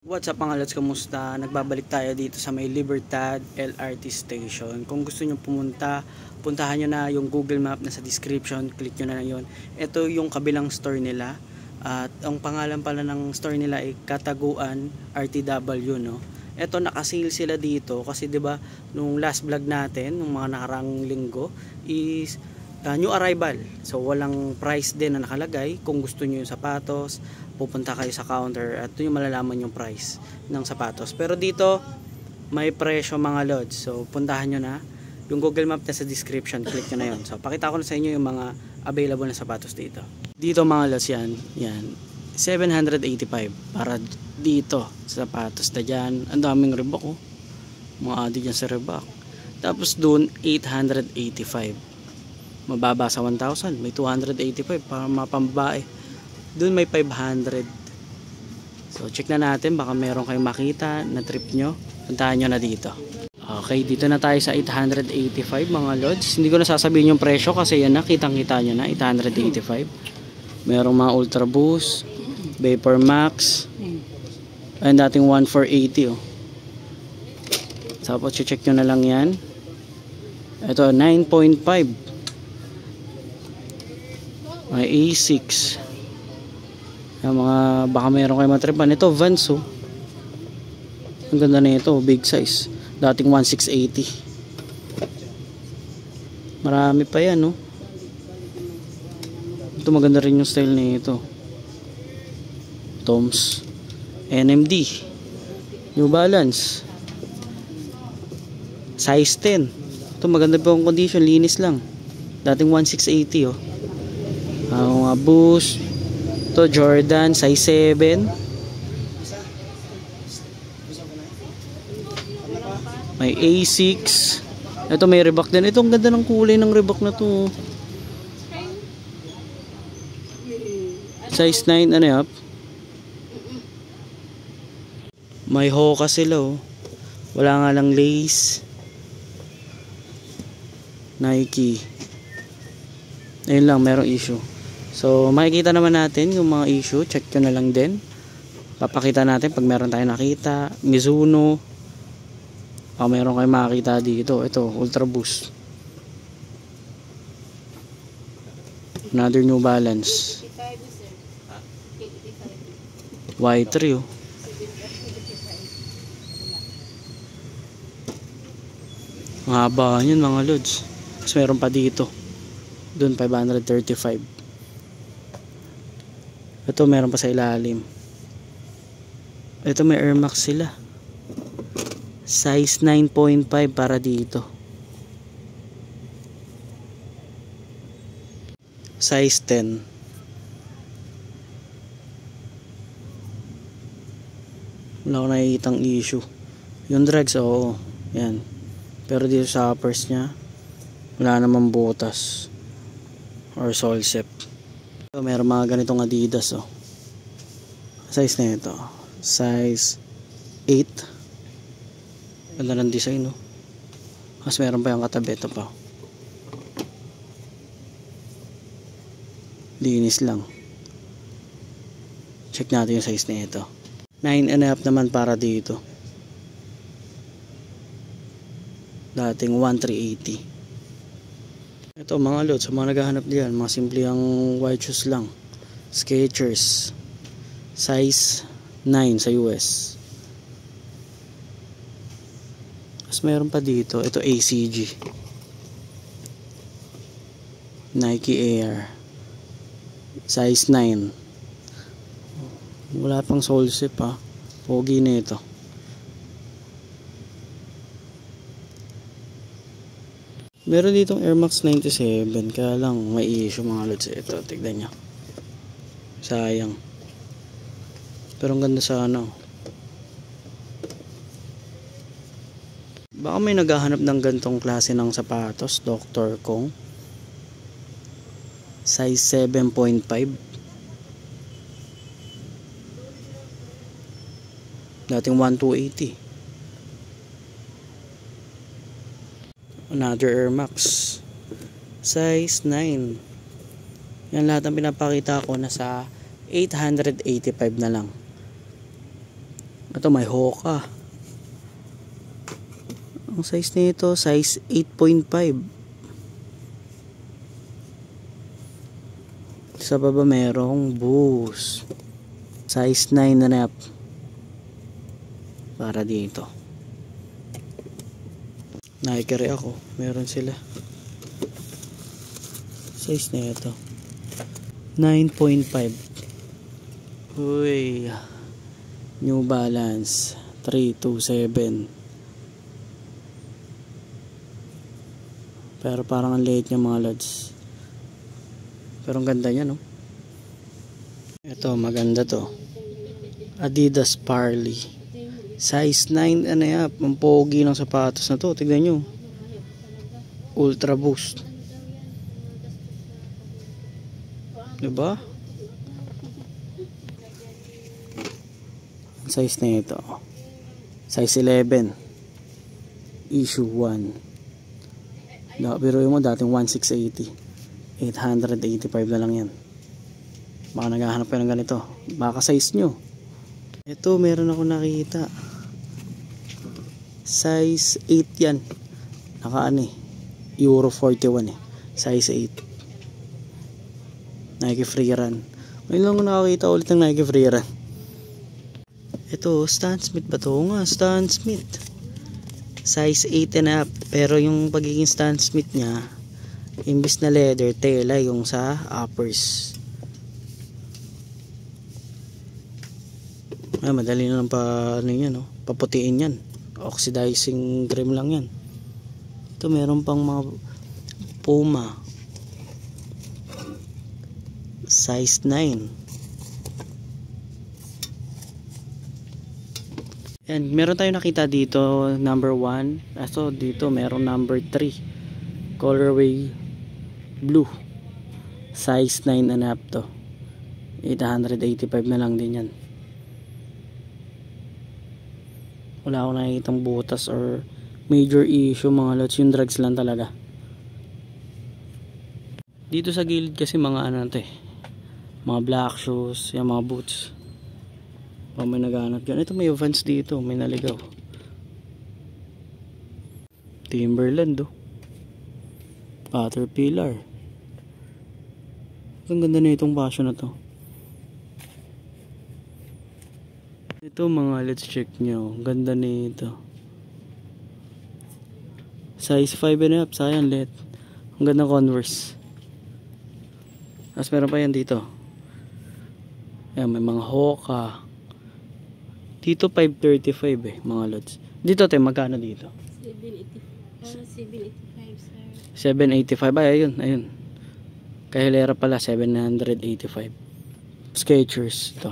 What's up mga lods, kamusta? Nagbabalik tayo dito sa may Libertad LRT Station. Kung gusto nyo pumunta, puntahan nyo na yung Google Map na sa description. Click nyo na yun. Ito yung kabilang store nila. At ang pangalan pala ng store nila ay Kataguan RTW, no? Ito naka-sale sila dito kasi 'di ba nung last vlog natin, nung mga nakarang linggo is new arrival. So walang price din na nakalagay. Kung gusto niyo yung sapatos, pupunta kayo sa counter at doon yung malalaman yung price ng sapatos. Pero dito may presyo mga lods. So puntahan nyo na. Yung Google Map na sa description, click nyo na yun. So pakita ko na sa inyo yung mga available na sapatos dito. Dito mga lods yan. 785 para dito sa sapatos na dyan. Ang daming Reebok, oh. Mga adi dyan sa Reebok. Tapos doon 885. Mababa sa 1,000. May 285 para mga pambabae. Doon may 500. So check na natin, baka meron kayong makita na trip nyo. Puntahan nyo na dito. Okay, dito na tayo sa 885 mga lods. Hindi ko na sasabihin yung presyo kasi yan na, kitang-kita nyo na, 885. Merong mga Ultra Boost, Vapor Max, ayun dating 1480, oh. Tapos check nyo na lang yan. Ito 9.5. May A6. Yung mga baka meron kayo matripan. Ito Vans, oh. Ang ganda na ito, big size. Dating 1680. Marami pa yan, no? Ito maganda rin yung style na ito. Toms, NMD, New Balance, size 10. Ito maganda pa yung condition, linis lang. Dating 1680, oh. Mga Boost. Ito Jordan, size 7. May A6. Ito may Reebok din. Ito ang ganda ng kulay ng Reebok na to. Size 9, ano yap? May Hoka sila, oh. Wala nga lang lace. Nike. Ayun lang, merong issue. So makikita naman natin yung mga issue. Check nyo na lang din. Papakita natin pag meron tayo nakita. Mizuno. Meron kayo makikita dito. Ito, Ultra Boost. Another New Balance. Y3, oh. Ang haba yun mga lods. Tapos meron pa dito. Doon 535. Ito meron pa sa ilalim. Ito may Air Max sila. Size 9.5 para dito. Size 10. Wala ko nakikitang issue. Yung drugs, oo. Yan. Pero dito sa uppers nya, wala namang butas or sole set. So, meron mga ganitong Adidas, oh. Size na ito. Size 8. Ganda ng design, oh. Mas meron pa yung katabi. Ito pa. Linis lang. Check natin yung size na ito. 9.5 naman para dito. Dating 1,380. Ito mga lods, sa mga naghahanap diyan, mga simple ang white shoes lang. Skechers. Size 9 sa US. Tapos mayroon pa dito, ito ACG. Nike Air. Size 9. Wala pang sole zip, ha. Pogi na ito. Meron ditong Air Max 97, kaya lang may issue mga lods. Ito, tignan nyo. Sayang. Pero ang ganda sa ano. Baka may naghahanap ng gantong klase ng sapatos, Dr. Kong. Size 7.5. Dating 1,280. Another Air Max. Size 9. Yan lahat ang pinapakita ko, nasa 885 na lang. Ito may Hoka. Ang size nito, size 8.5. Sa baba merong Boost. Size 9.5. Para dito. Nakikiri ako. Meron sila. Size na ito. 9.5. Uy. New Balance 327. Pero parang ang liit niya mga lods. Pero ang ganda niya, no? Ito, maganda to. Adidas Parley. Size 9.5. Ang pogi ng sapatos na to. Tignan nyo. Ultra Boost. Diba? Ang size na ito. Size 11. Issue 1. Pero yung mo dating 1680. 885 na lang yan. Baka naghahanap kayo ng ganito. Baka size nyo. Ito meron ako nakita. Size 8 yan. Naka Euro 41 eh. Size 8. Nike Free Run. Ngayon lang ko nakakita ulit ng Nike Free Run. Ito, Stan Smith ba ito? Nga, Stan Smith. Size 8.5. Pero yung pagiging Stan Smith niya, imbis na leather, tela yung sa uppers. Ay, madali na lang paputiin yan. Oxidizing cream lang yan. Ito meron pang mga Puma. Size 9. Yan, meron tayong nakita dito, number 1. So, dito meron number 3. Colorway blue. Size 9.5 to. 885 na lang din yan. Wala akong nakikitang butas or major issue mga lots. Yung drugs lang talaga. Dito sa gilid kasi mga mga black shoes, yung mga boots. May naghanap yan. Ito may Vans dito, may naligaw. Timberland Caterpillar. Ang ganda na itong fashion na to. Ito mga, let's check nyo. Ang ganda na ito. Size 5.5. Sayang let. Ang ganda Converse. Tapos meron pa yan dito. Ayan, may mga Hoka. Dito 535 mga lods. Dito magkano dito? 785. Ay, ayun. Kahilera pala, 785. Skechers to.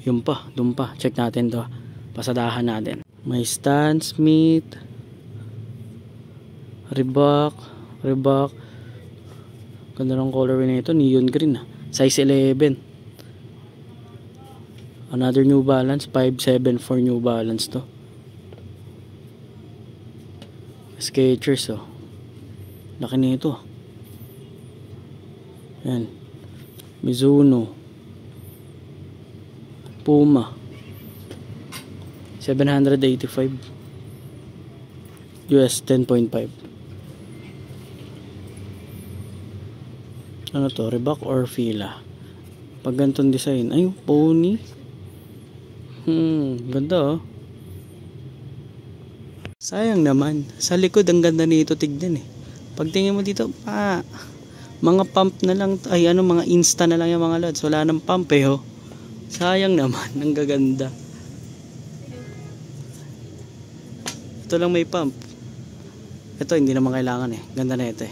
Doon pa. Check natin to. Pasadahan natin. May Stan Smith. Reebok. Ganda ng colorway na ito. Neon green. Size 11. Another New Balance. 574 New Balance to. Skechers laki nito. Yan. Mizuno. Puma. 785. US 10.5. Ano to? Reebok or Fila? Pag ganitong design. Ay, pony. Ganda Sayang naman. Sa likod ang ganda nito tignan Pagtingin mo dito, mga pump na lang, mga insta na lang yung mga lods. Wala nang pump Sayang naman, ang gaganda. Ito lang may pump. Ito hindi naman kailangan Ganda na ito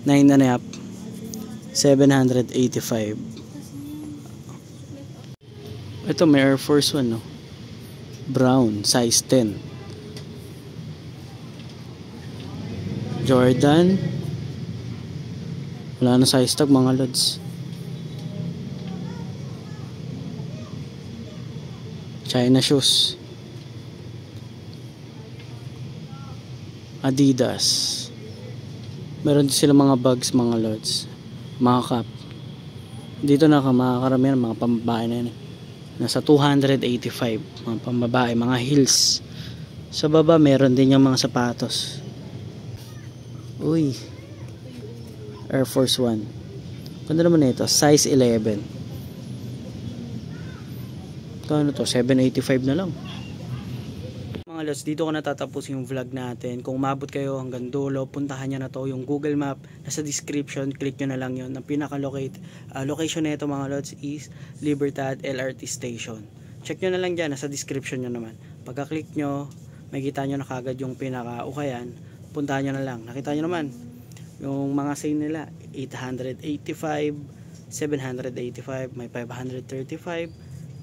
9.5. 785. Ito may Air Force 1 brown, size 10. Jordan. Wala na size tag mga lods. China shoes. Adidas. Meron din sila mga bags mga lods. Mga cap. Dito na makakaramihan mga pambabae na yan. Nasa 285 mga pambabae, mga heels. Sa baba meron din yung mga sapatos. Uy, Air Force 1. Ganda naman ito, size 11. Kano to? 785 na lang. Mga lods, dito ko natatapos yung vlog natin. Kung umabot kayo hanggang dulo, puntahan nyo na to, yung Google Map nasa description, click nyo na lang yun. Ang location na ito mga lods is Libertad LRT Station. Check nyo na lang dyan, nasa description nyo naman. Pagka-click nyo, makikita nyo na kagad yung pinaka-ukayan, puntahan nyo na lang. Nakita nyo naman yung mga sign nila, 885, 785, may 535.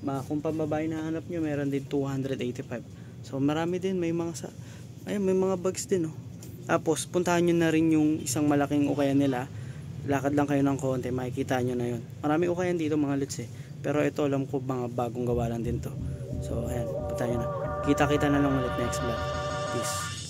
Kung pambabae na hanap nyo, meron din 285. So marami din, may mga may mga bags din, oh. Tapos puntahan nyo na rin yung isang malaking ukayan nila. Lakad lang kayo ng konti, makikita nyo na yun. Maraming ukayan dito mga lods eh. Pero ito alam ko mga bagong gawa lang din to. So ayan, puntahan nyo na. Kita-kita na lang ulit next vlog. Peace.